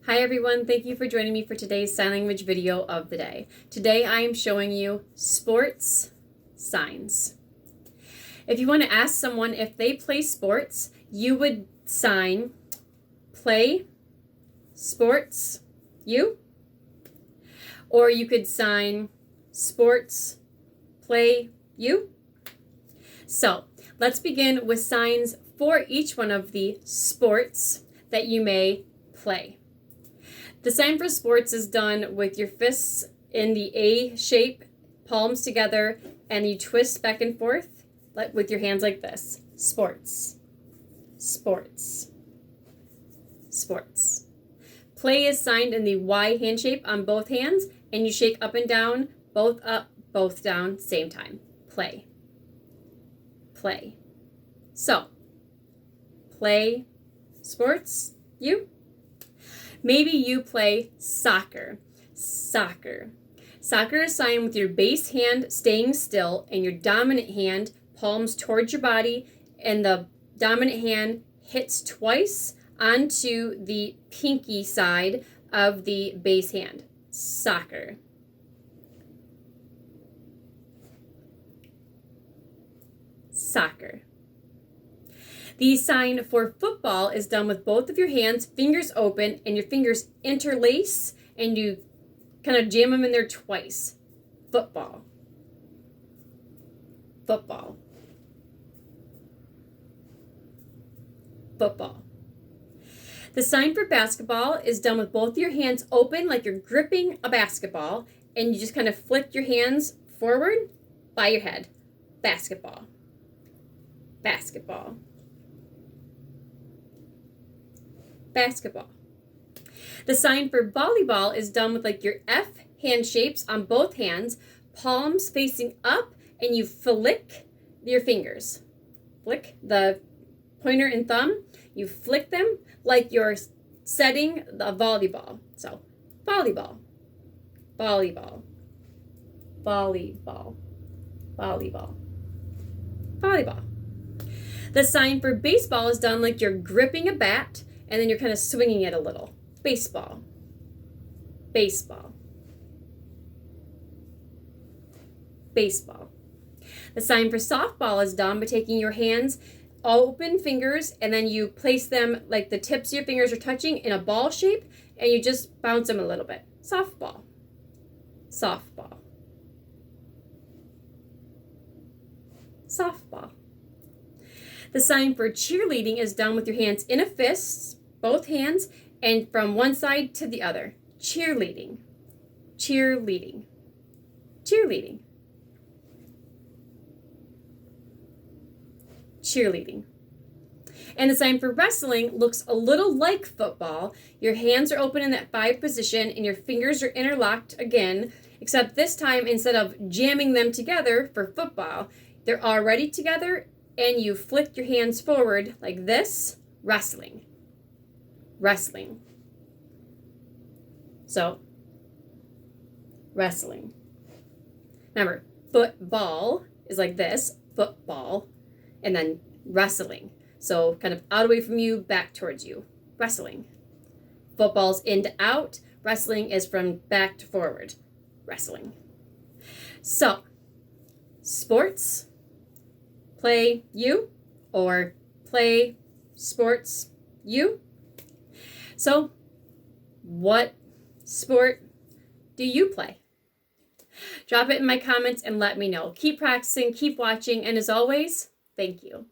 Hi everyone, thank you for joining me for today's sign language video of the day. Today I am showing you sports signs. If you want to ask someone if they play sports, you would sign play sports you, or you could sign sports play you. So let's begin with signs for each one of the sports that you may play. The sign for sports is done with your fists in the A shape, palms together, and you twist back and forth with your hands like this. Sports, sports, sports. Play is signed in the Y hand shape on both hands, and you shake up and down, both up, both down, same time. Play, play. So, play sports, you. Maybe you play soccer. Soccer. Soccer is signed with your base hand staying still and your dominant hand palms towards your body, and the dominant hand hits twice onto the pinky side of the base hand. Soccer. Soccer. The sign for football is done with both of your hands, fingers open, and your fingers interlace, and you kind of jam them in there twice. Football. Football. Football. The sign for basketball is done with both your hands open like you're gripping a basketball, and you just kind of flick your hands forward by your head. Basketball. Basketball. Basketball. The sign for volleyball is done with like your F hand shapes on both hands, palms facing up, and you flick your fingers. Flick the pointer and thumb. You flick them like you're setting the volleyball. So, volleyball, volleyball, volleyball, volleyball, volleyball. The sign for baseball is done like you're gripping a bat, and then you're kind of swinging it a little. Baseball. Baseball. Baseball. The sign for softball is done by taking your hands, open fingers, and then you place them like the tips of your fingers are touching in a ball shape, and you just bounce them a little bit. Softball. Softball. Softball. The sign for cheerleading is done with your hands in a fist, both hands, and from one side to the other. Cheerleading. Cheerleading. Cheerleading. Cheerleading. And the sign for wrestling looks a little like football. Your hands are open in that 5 position and your fingers are interlocked again, except this time instead of jamming them together for football, they're already together, and you flick your hands forward like this. Wrestling. Wrestling. So, wrestling. Remember, football is like this, football, and then wrestling. So kind of out away from you, back towards you. Wrestling. Football's in to out. Wrestling is from back to forward. Wrestling. So, sports, play you, or play sports you. So, what sport do you play? Drop it in my comments and let me know. Keep practicing, keep watching, and as always, thank you.